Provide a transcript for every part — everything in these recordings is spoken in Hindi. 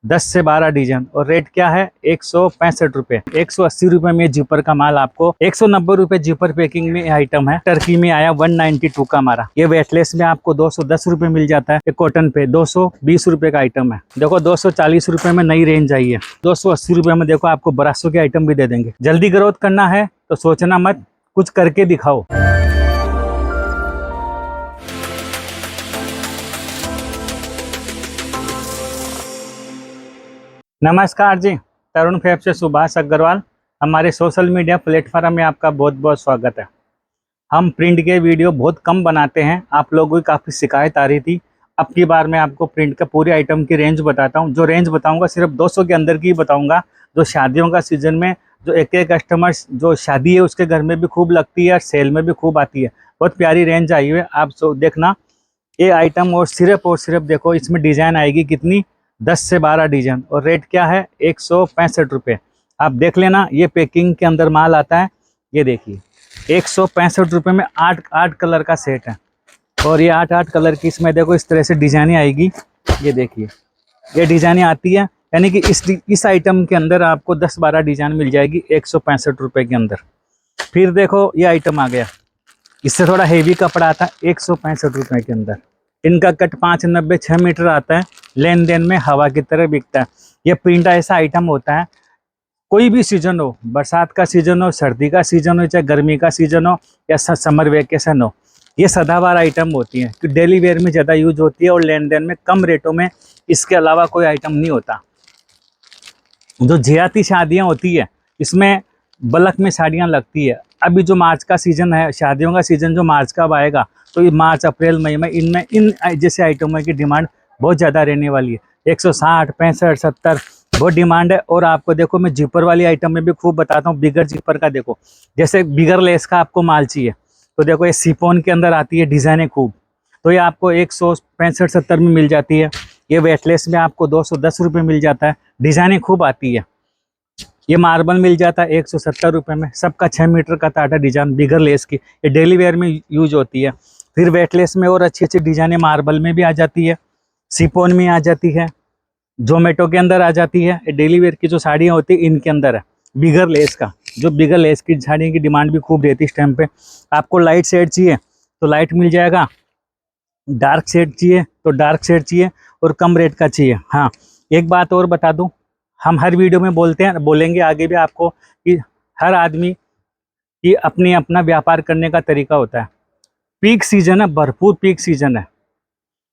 10 से 12 डिजाइन और रेट क्या है 165 रुपए। 180 रुपए में जिपर का माल आपको 190 रुपए जिपर पैकिंग में आइटम है। टर्की में आया 192 का हमारा। ये वेटलेस में आपको 210 रुपए मिल जाता है। ये कॉटन पे 220 रुपए का आइटम है। देखो 240 रुपए में नई रेंज आई है। 280 रुपए में देखो आपको ब्रासो के आइटम भी दे देंगे। जल्दी ग्रोथ करना है तो सोचना मत, कुछ करके दिखाओ। नमस्कार जी, तरुण फैब से सुभाष अग्रवाल। हमारे सोशल मीडिया प्लेटफॉर्म में आपका बहुत बहुत स्वागत है। हम प्रिंट के वीडियो बहुत कम बनाते हैं, आप लोगों की काफ़ी शिकायत आ रही थी। अब की बार मैं आपको प्रिंट का पूरे आइटम की रेंज बताता हूं। जो रेंज बताऊंगा सिर्फ 200 के अंदर की ही बताऊंगा। जो शादियों का सीज़न में जो एक कस्टमर्स जो शादी है उसके घर में भी खूब लगती है और सेल में भी खूब आती है। बहुत प्यारी रेंज आई हुई है, आप देखना ये आइटम। और सिर्फ देखो इसमें डिज़ाइन आएगी कितनी, 10 से 12 डिजाइन और रेट क्या है 165 रुपये। आप देख लेना, ये पैकिंग के अंदर माल आता है। ये देखिए 165 रुपये में 8 कलर का सेट है। और ये 8 कलर की इसमें देखो इस तरह से डिजाइनें आएगी। ये देखिए ये डिजाइनें आती है, यानी कि इस आइटम के अंदर आपको 10-12 डिजाइन मिल जाएगी 165 रुपये के अंदर। फिर देखो ये आइटम आ गया, इससे थोड़ा हेवी कपड़ा आता है 165 रुपये के अंदर। इनका कट 590-6 मीटर आता है। लेन देन में हवा की तरह बिकता है। ये प्रिंट ऐसा आइटम होता है, कोई भी सीजन हो, बरसात का सीजन हो, सर्दी का सीजन हो, चाहे गर्मी का सीजन हो या समर वेकेशन हो, ये सदाबहार आइटम होती है कि डेली वेयर में ज़्यादा यूज होती है और लेन देन में कम रेटों में। इसके अलावा कोई आइटम नहीं होता। जो जियाती शादियाँ होती है इसमें बल्क में साड़ियाँ लगती है। अभी जो मार्च का सीज़न है, शादियों का सीज़न जो मार्च का आएगा, तो ये मार्च अप्रैल मई में इनमें इन जैसे आइटमों की डिमांड बहुत ज़्यादा रहने वाली है। 160, 65, 70 बहुत डिमांड है। और आपको देखो मैं जिपर वाली आइटम में भी खूब बताता हूँ। बिगर जिपर का देखो, जैसे बिगर लेस का आपको माल चाहिए तो देखो ये सिफोन के अंदर आती है डिज़ाइनें खूब, तो ये आपको 165-70 में मिल जाती है। ये वेटलेस में आपको 210 रुपये मिल जाता है। डिज़ाइनें खूब आती है। ये मार्बल मिल जाता है 170 रुपये में। सबका 6 मीटर का ताटा डिजाइन बिगर लेस की, ये डेली वेयर में यूज होती है। फिर वेटलेस में और अच्छी अच्छी डिजाइनें मार्बल में भी आ जाती है, सिफोन में आ जाती है, जोमेटो के अंदर आ जाती है। ये डेली वेयर की जो साड़ियाँ होती है इनके अंदर है बिगर लेस का। जो बिगर लेस की साड़ियों की डिमांड भी खूब रहती है इस टाइम पे। आपको लाइट शेड चाहिए तो लाइट मिल जाएगा, डार्क शेड चाहिए तो डार्क शेड चाहिए, और कम रेट का चाहिए। हाँ, एक बात और बता दूं, हम हर वीडियो में बोलते हैं, बोलेंगे आगे भी आपको, कि हर आदमी की अपनी अपना व्यापार करने का तरीका होता है। पीक सीजन है, भरपूर पीक सीजन है,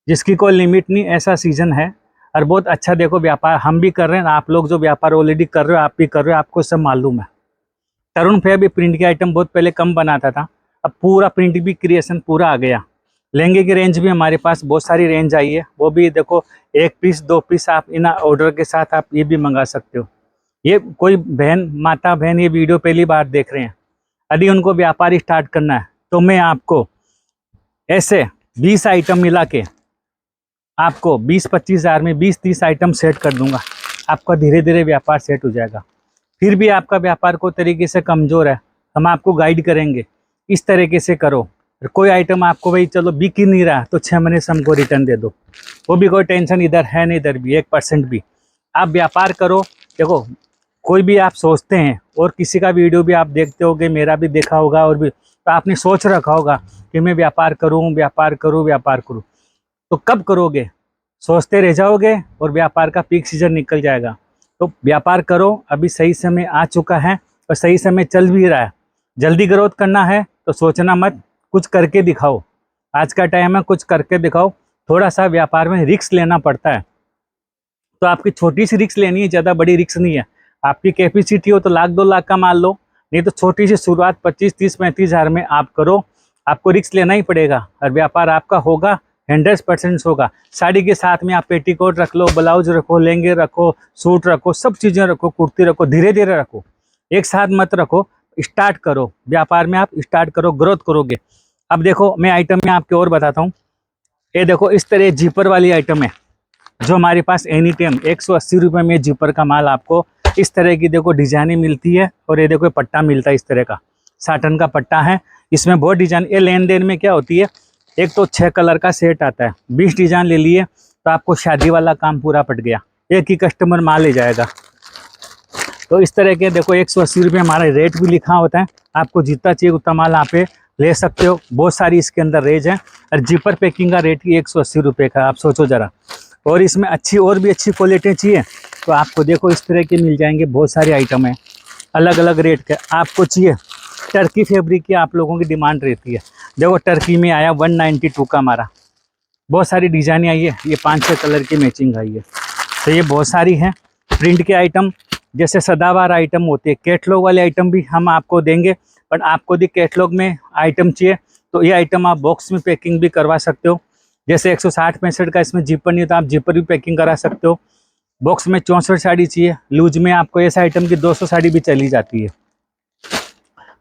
जिसकी कोई लिमिट नहीं, ऐसा सीजन है। और बहुत अच्छा देखो व्यापार हम भी कर रहे हैं, आप लोग जो व्यापार ऑलरेडी कर रहे हो आप भी कर रहे हो, आपको सब मालूम है। तरुण फैब भी प्रिंट के आइटम बहुत पहले कम बनाता था, अब पूरा प्रिंट भी क्रिएशन पूरा आ गया। लहंगे की रेंज भी हमारे पास बहुत सारी रेंज आई है, वो भी देखो 1 पीस 2 पीस आप इन ऑर्डर के साथ आप ये भी मंगा सकते हो। ये कोई बहन माता बहन ये वीडियो पहली बार देख रहे हैं, यदि उनको व्यापार स्टार्ट करना है तो मैं आपको ऐसे 20 आइटम मिला के आपको 20-25 हज़ार में 20-30 आइटम सेट कर दूंगा। आपका धीरे धीरे व्यापार सेट हो जाएगा। फिर भी आपका व्यापार को तरीके से कमज़ोर है, हम आपको गाइड करेंगे इस तरीके से करो। कोई आइटम आपको भाई चलो बिक ही नहीं रहा तो 6 महीने से हमको रिटर्न दे दो, वो भी कोई टेंशन इधर है नहीं, इधर भी 1% भी। आप व्यापार करो। देखो कोई भी आप सोचते हैं और किसी का वीडियो भी आप देखते होगे, मेरा भी देखा होगा, और भी तो आपने सोच रखा होगा कि मैं व्यापार करूं व्यापार करूं व्यापार करूं, तो कब करोगे? सोचते रह जाओगे और व्यापार का पीक सीजन निकल जाएगा। तो व्यापार करो, अभी सही समय आ चुका है और सही समय चल भी रहा है। जल्दी ग्रोथ करना है तो सोचना मत, कुछ करके दिखाओ। आज का टाइम है, कुछ करके दिखाओ। थोड़ा सा व्यापार में रिस्क लेना पड़ता है, तो आपकी छोटी सी रिस्क लेनी है, ज़्यादा बड़ी रिस्क नहीं है। आपकी कैपेसिटी हो तो 1-2 लाख का मान लो, नहीं तो छोटी सी शुरुआत 25-30-35 हज़ार में आप करो। आपको रिस्क लेना ही पड़ेगा और व्यापार आपका होगा, 100% होगा। साड़ी के साथ में आप पेटीकोट रख लो, ब्लाउज रखो, लहंगे रखो, सूट रखो, सब चीज़ें रखो, कुर्ती रखो, धीरे धीरे रखो, एक साथ मत रखो। स्टार्ट करो व्यापार में, आप स्टार्ट करो, ग्रोथ करोगे। अब देखो मैं आइटम में आपके और बताता हूँ। ये देखो इस तरह जिपर वाली आइटम है जो हमारे पास एनी टाइम 180 रुपये में जिपर का माल आपको इस तरह की देखो डिजाइनें मिलती है। और ये देखो पट्टा मिलता है इस तरह का, साटन का पट्टा है, इसमें बहुत डिजाइन। ये लेन देन में क्या होती है, एक तो 6 कलर का सेट आता है, 20 डिजाइन ले लिए तो आपको शादी वाला काम पूरा पट गया। एक ही कस्टमर माल ले जाएगा। तो इस तरह के देखो 180 रुपये हमारा रेट भी लिखा होता है। आपको जितना चाहिए उतना माल आप ले सकते हो। बहुत सारी इसके अंदर रेंज है और जिपर पैकिंग का रेट ही 180 रुपये का, आप सोचो ज़रा। और इसमें और भी अच्छी क्वालिटी चाहिए तो आपको देखो इस तरह के मिल जाएंगे। बहुत सारे आइटम हैं अलग अलग रेट के। आपको चाहिए टर्की फैब्रिक की, आप लोगों की डिमांड रहती है। देखो टर्की में आया 192 का हमारा, बहुत सारी डिज़ाइनें आई है। ये 5-6 कलर की मैचिंग आई है। तो ये बहुत सारी है प्रिंट के आइटम, जैसे सदाबहार आइटम होते हैं। कैटलॉग वाले आइटम भी हम आपको देंगे, बट आपको यदि कैटलॉग में आइटम चाहिए तो ये आइटम आप बॉक्स में पैकिंग भी करवा सकते हो। जैसे 160-65 का इसमें जिपर नहीं, तो आप जिपर भी पैकिंग करा सकते हो। बॉक्स में 64 साड़ी चाहिए लूज में, आपको ऐसा आइटम की 200 साड़ी भी चली जाती है।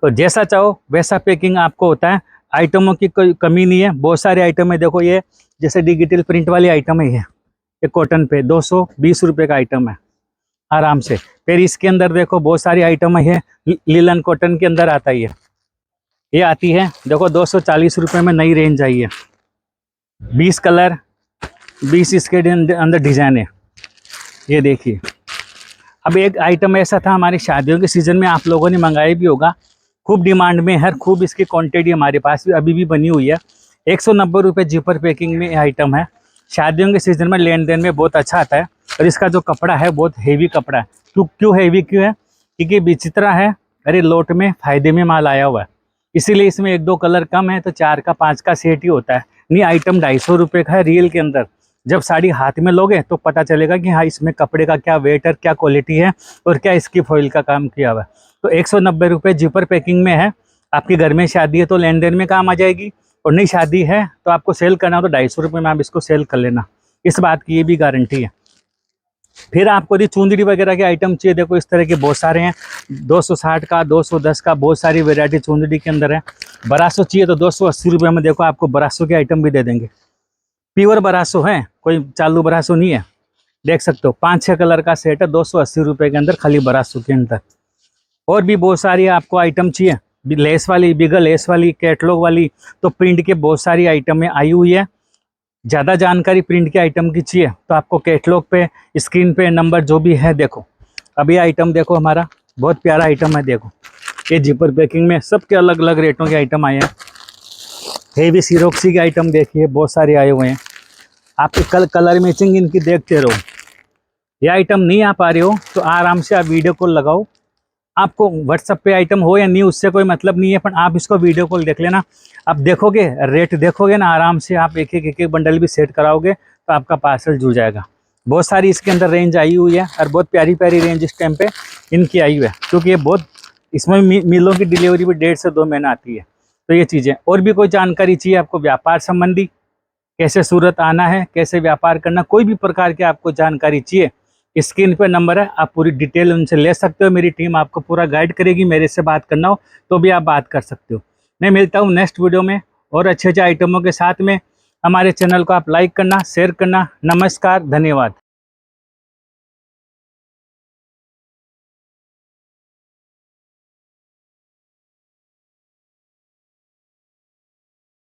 तो जैसा चाहो वैसा पैकिंग आपको होता है। आइटमों की कोई कमी नहीं है, बहुत सारे आइटम है। देखो ये जैसे डिजिटल प्रिंट वाली आइटम है, ये कॉटन पे 220 रुपये का आइटम है आराम से। फिर इसके अंदर देखो बहुत सारी आइटम है। लिलन कॉटन के अंदर आता है, ये आती है देखो 240 रुपये में नई रेंज आई है। 20 कलर 20 इसके अंदर डिजाइन है। ये देखिए, अब एक आइटम ऐसा था हमारी शादियों के सीज़न में, आप लोगों ने मंगाई भी होगा, खूब डिमांड में है, खूब इसकी क्वांटिटी हमारे पास भी अभी भी बनी हुई है। 190 रुपये जिपर पैकिंग में आइटम है। शादियों के सीज़न में लेन देन में बहुत अच्छा आता है। और इसका जो कपड़ा है बहुत हेवी कपड़ा है। क्यों हेवी क्यों है? क्योंकि विचित्रा है, अरे लोट में फ़ायदे में माल आया हुआ है, इसीलिए इसमें 1-2 कलर कम है तो 4 का 5 का सेट ही होता है। नहीं, आइटम 250 रुपये का है रियल के अंदर। जब साड़ी हाथ में लोगे तो पता चलेगा कि हाँ इसमें कपड़े का क्या वेट है, क्या क्वालिटी है और क्या इसकी फॉइल का काम किया हुआ है। तो 190 रुपये जिपर पैकिंग में है। आपके घर में शादी है तो लेन देन में काम आ जाएगी, और नहीं शादी है तो आपको सेल करना हो तो 250 रुपये में आप इसको सेल कर लेना, इस बात की ये भी गारंटी है। फिर आपको यदि चुंदड़ी वगैरह के आइटम चाहिए, देखो इस तरह के बहुत सारे हैं। 260 का 210 का बहुत सारी वेरायटी चुंदड़ी के अंदर है। बरासो चाहिए तो 280 रुपये में देखो आपको बरासो के आइटम भी दे देंगे। प्योर बरासो है, कोई चालू बरासो नहीं है, देख सकते हो। 5-6 कलर का सेट है 280 रुपये के अंदर, खाली बरासो के अंदर। और भी बहुत सारी आपको आइटम चाहिए, लेस वाली, बिगर लेस वाली, कैटलॉग वाली, तो प्रिंट के बहुत सारी आइटमें आई हुई है। ज़्यादा जानकारी प्रिंट के आइटम की चाहिए तो आपको कैटलॉग पे स्क्रीन पे नंबर जो भी है देखो। अब ये आइटम देखो, हमारा बहुत प्यारा आइटम है। देखो ये जिपर पैकिंग में सबके अलग अलग रेटों के आइटम आए हैं। हेवी सिरोक्सी के आइटम देखिए बहुत सारे आए हुए हैं। आपके कलर मैचिंग इनकी देखते रहो। ये आइटम नहीं आ पा रहे हो तो आराम से आप वीडियो कॉल लगाओ। आपको व्हाट्सएप पे आइटम हो या नहीं उससे कोई मतलब नहीं है, पर आप इसको वीडियो कॉल देख लेना। आप देखोगे रेट देखोगे ना, आराम से आप एक एक बंडल भी सेट कराओगे तो आपका पार्सल जुड़ जाएगा। बहुत सारी इसके अंदर रेंज आई हुई है और बहुत प्यारी प्यारी रेंज इस टाइम पे इनकी आई हुई है, क्योंकि ये बहुत इसमें मिलों की डिलीवरी भी 1.5 से 2 महीना आती है। तो ये चीज़ें, और भी कोई जानकारी चाहिए आपको व्यापार संबंधी, कैसे सूरत आना है, कैसे व्यापार करना, कोई भी प्रकार की आपको जानकारी चाहिए, स्क्रीन पे नंबर है, आप पूरी डिटेल उनसे ले सकते हो। मेरी टीम आपको पूरा गाइड करेगी। मेरे से बात करना हो तो भी आप बात कर सकते हो। मैं मिलता हूँ नेक्स्ट वीडियो में और अच्छे अच्छे आइटमों के साथ में। हमारे चैनल को आप लाइक करना, शेयर करना। नमस्कार, धन्यवाद।